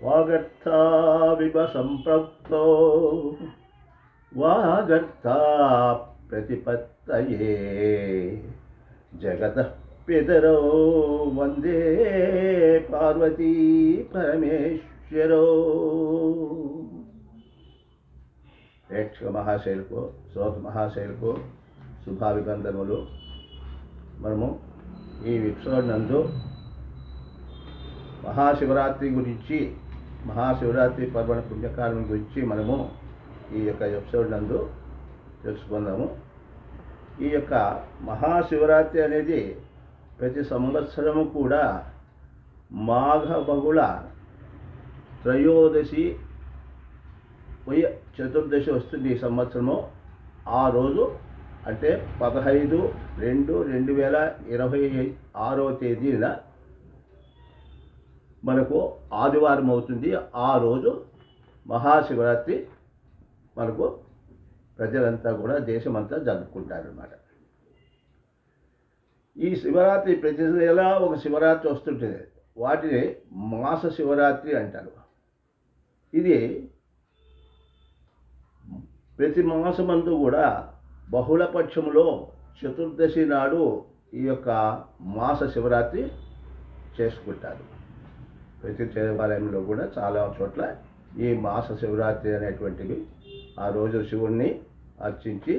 వాగర్థావివ సంప్రక్తో వాగర్థా ప్రతిపత్తయే జగతః పితరో వందే పార్వతీ పరమేశ్వరో. ప్రేక్షక మహాశైలకు, శ్రోత మహాశైలకు శుభాభివందనములు. మనము ఈ ఎపిసోడ్ నందు మహాశివరాత్రి గురించి, మహాశివరాత్రి పర్వణ పుణ్యకాలం గురించి మనము ఈ యొక్క ఎపిసోడ్ నందు తెలుసుకుందాము. ఈ యొక్క మహాశివరాత్రి అనేది ప్రతి సంవత్సరము కూడా మాఘ బహుళ త్రయోదశి చతుర్దశి వస్తుంది ఈ సంవత్సరము. ఆ రోజు అంటే 15/2/2026 తేదీన మనకు ఆదివారం అవుతుంది. ఆ రోజు మహాశివరాత్రి మనకు ప్రజలంతా కూడా దేశమంతా జరుపుకుంటారన్నమాట. ఈ శివరాత్రి ప్రతి నెల ఒక శివరాత్రి వస్తుంటుంది. వాటిని మాస శివరాత్రి అంటారు. ఇది ప్రతి మాసమందు కూడా బహుళపక్షములో చతుర్దశి నాడు ఈ యొక్క మాస శివరాత్రి చేసుకుంటారు. ప్రతి దేవాలయంలో కూడా చాలా చోట్ల ఈ మాస శివరాత్రి అనేటువంటివి ఆ రోజు శివుణ్ణి అర్చించి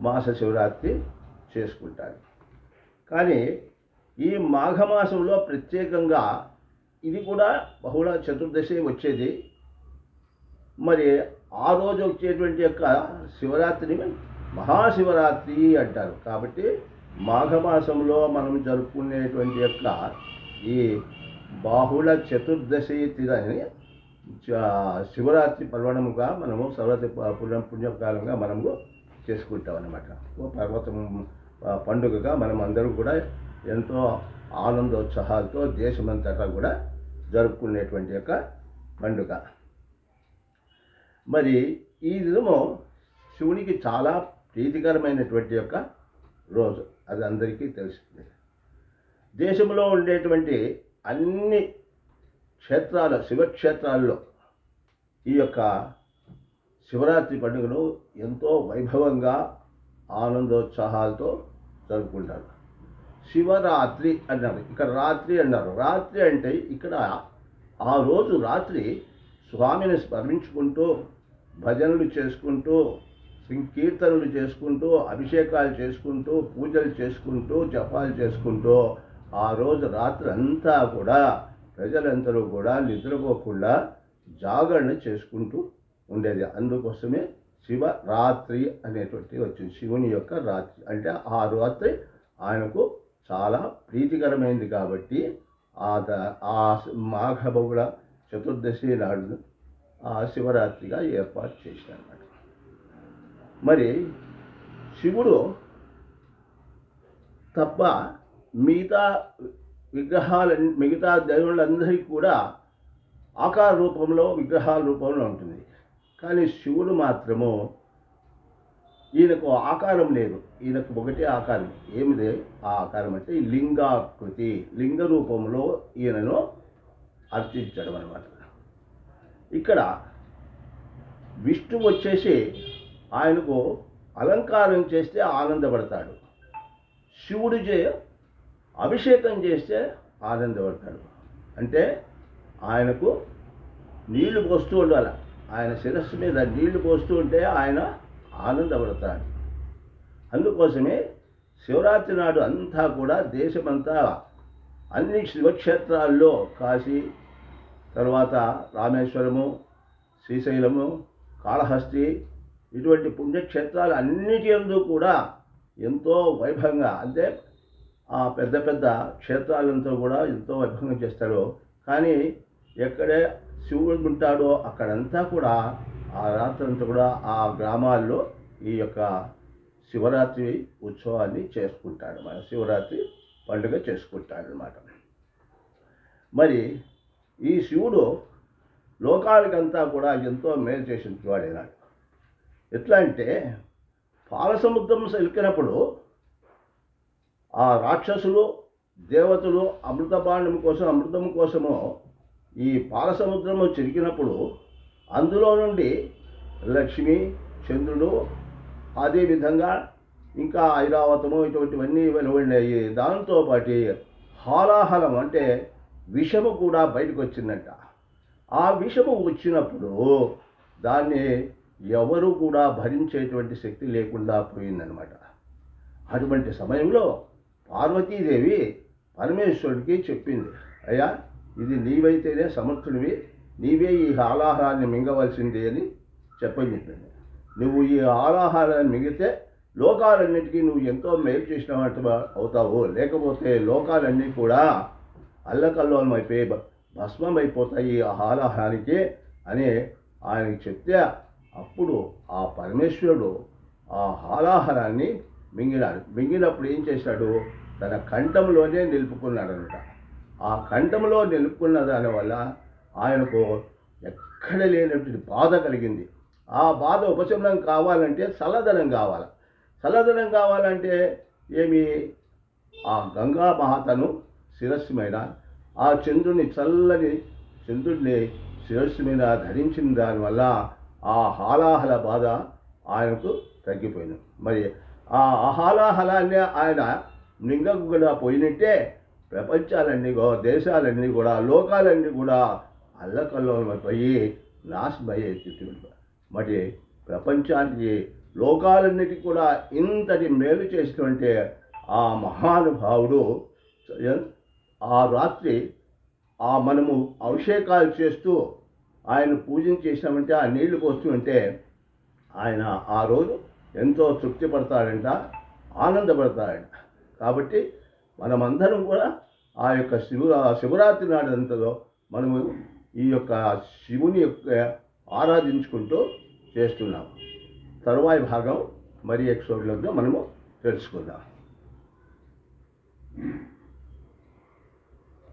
మాస శివరాత్రి చేసుకుంటారు. కానీ ఈ మాఘమాసంలో ప్రత్యేకంగా ఇది కూడా బహుళ చతుర్దశి వచ్చేది. మరి ఆ రోజు వచ్చేటువంటి యొక్క శివరాత్రిని మహాశివరాత్రి అంటారు. కాబట్టి మాఘమాసంలో మనం జరుపుకునేటువంటి యొక్క ఈ బహుళ చతుర్దశి తిథిని శివరాత్రి పర్వణముగా మనము శివరాత్రి పుణ్యకాలంగా మనము చేసుకుంటాం అన్నమాట. పర్వతం పండుగగా మనం అందరూ కూడా ఎంతో ఆనందోత్సాహాలతో దేశమంతటా కూడా జరుపుకునేటువంటి యొక్క పండుగ. మరి ఈ దినము శివునికి చాలా ప్రీతికరమైనటువంటి యొక్క రోజు, అది అందరికీ తెలిసింది. దేశంలో ఉండేటువంటి అన్ని క్షేత్రాలు, శివక్షేత్రాల్లో ఈ యొక్క శివరాత్రి పండుగను ఎంతో వైభవంగా ఆనందోత్సాహాలతో జరుపుకుంటారు. శివరాత్రి అన్నారు, ఇక్కడ రాత్రి అన్నారు. రాత్రి అంటే ఇక్కడ ఆ రోజు రాత్రి స్వామిని స్మరించుకుంటూ, భజనలు చేసుకుంటూ, సంకీర్తనలు చేసుకుంటూ, అభిషేకాలు చేసుకుంటూ, పూజలు చేసుకుంటూ, జపాలు చేసుకుంటూ ఆ రోజు రాత్రి అంతా కూడా ప్రజలందరూ కూడా నిద్రపోకుండా జాగరణ చేసుకుంటూ ఉండేది. అందుకోసమే శివరాత్రి అనేటువంటి వచ్చింది. శివుని యొక్క రాత్రి అంటే ఆ రాత్రి ఆయనకు చాలా ప్రీతికరమైంది కాబట్టి ఆ మాఘ బహుళ చతుర్దశి నాడు ఆ శివరాత్రిగా ఏర్పాటు చేశారన్నమాట. మరి శివుడు తప్ప మిగతా దేవుళ్ళందరికీ కూడా ఆకార రూపంలో, విగ్రహాల రూపంలో ఉంటుంది. కానీ శివుడు మాత్రము ఈయనకు ఆకారం లేదు. ఈయనకు ఒకటే ఆకారం. ఏమిది ఆ ఆకారం అంటే ఈ లింగాకృతి, లింగ రూపంలో ఈయనను అర్చించడం అన్నమాట. ఇక్కడ విష్ణువు వచ్చేసి ఆయనకు అలంకారం చేస్తే ఆనందపడతాడు, శివుడు అభిషేకం చేస్తే ఆనందపడతాడు. అంటే ఆయనకు నీళ్లు పోస్తూ ఉండాలి, ఆయన శిరస్సు మీద నీళ్లు పోస్తూ ఉంటే ఆయన ఆనందపడతాడు. అందుకోసమే శివరాత్రి నాడు అంతా కూడా దేశమంతా అన్ని శివక్షేత్రాల్లో కాశీ, తర్వాత రామేశ్వరము, శ్రీశైలము, కాళహస్తి ఇటువంటి పుణ్యక్షేత్రాలు అన్నిటి యందు కూడా ఎంతో వైభవంగా, అంటే ఆ పెద్ద పెద్ద క్షేత్రాలంతా కూడా ఎంతో వైభవంగా చేస్తారు. కానీ ఎక్కడే శివుడు ఉంటాడో అక్కడంతా కూడా ఆ రాత్రంతా కూడా ఆ గ్రామాల్లో ఈ యొక్క శివరాత్రి ఉత్సవాన్ని చేసుకుంటాడు, మన శివరాత్రి పండుగ చేసుకుంటాడనమాట. మరి ఈ శివుడు లోకాలకంతా కూడా ఎంతో మేలు చేసిన వాడైనాడు. ఎట్లా అంటే పాలసముద్రం సెలికినప్పుడు ఆ రాక్షసులు, దేవతలు అమృతం కోసము ఈ పాల సముద్రము చిరికినప్పుడు అందులో నుండి లక్ష్మి, చంద్రుడు, అదేవిధంగా ఇంకా ఐరావతము ఇటువంటివన్నీ వెలువడినాయి. దాంతోపాటు హాలాహలం అంటే విషము కూడా బయటకు వచ్చిందంట. ఆ విషము వచ్చినప్పుడు దాన్ని ఎవరు కూడా భరించేటువంటి శక్తి లేకుండా పోయిందనమాట. అటువంటి సమయంలో పార్వతీదేవి పరమేశ్వరుడికి చెప్పింది, అయ్యా ఇది నీవైతేనే సమర్థుడివి, నీవే ఈ ఆలాహారాన్ని మింగవలసింది అని చెప్పింది. నువ్వు ఈ ఆలాహారాన్ని మింగితే లోకాలన్నిటికీ నువ్వు ఎంతో మేలు చేసినట్టు అవుతావు, లేకపోతే లోకాలన్నీ కూడా అల్లకల్లోలమైపోయి భస్మమైపోతాయి ఆ ఆలాహారానికి అని ఆయనకి చెప్తే అప్పుడు ఆ పరమేశ్వరుడు ఆ హాలాహారాన్ని మింగినాడు. మింగినప్పుడు ఏం చేశాడు, తన కంఠంలోనే నిలుపుకున్నాడనమాట. ఆ కంఠంలో నిలుపుకున్న దానివల్ల ఆయనకు ఎక్కడ లేనటువంటి బాధ కలిగింది. ఆ బాధ ఉపశమనం కావాలంటే చల్లదనం కావాలి. చల్లదనం కావాలంటే ఏమి, ఆ గంగామాతను శిరస్సు మీద, ఆ చంద్రుని చల్లని చంద్రుడిని శిరస్సు మీద ధరించిన దానివల్ల ఆ హాలాహల బాధ ఆయనకు తగ్గిపోయింది. మరి ఆ హాలాహలాన్ని ఆయన మింగకుండా పోయినట్టే ప్రపంచాలన్నీ దేశాలన్నీ కూడా లోకాలన్నీ కూడా అల్లకల్లోలమైపోయి నాశనమయ్యేది. మరి ప్రపంచానికి లోకాలన్నిటికీ కూడా ఇంతటి మేలు చేసినటువంటి ఆ మహానుభావుడు ఆ రాత్రి మనము అభిషేకాలు చేస్తూ ఆయన పూజన చేసినామంటే, ఆ నీళ్లు పోస్తుంటే ఆయన ఆ రోజు ఎంతో తృప్తి పడతాడంట, ఆనందపడతాడంట. కాబట్టి మనమందరం కూడా ఆ యొక్క శివరాత్రి నాడంతలో మనము ఈ యొక్క శివుని యొక్క ఆరాధించుకుంటూ చేస్తున్నాము. తరువాయి భాగం మరి ఎపిసోడ్లలో మనము తెలుసుకుందాం.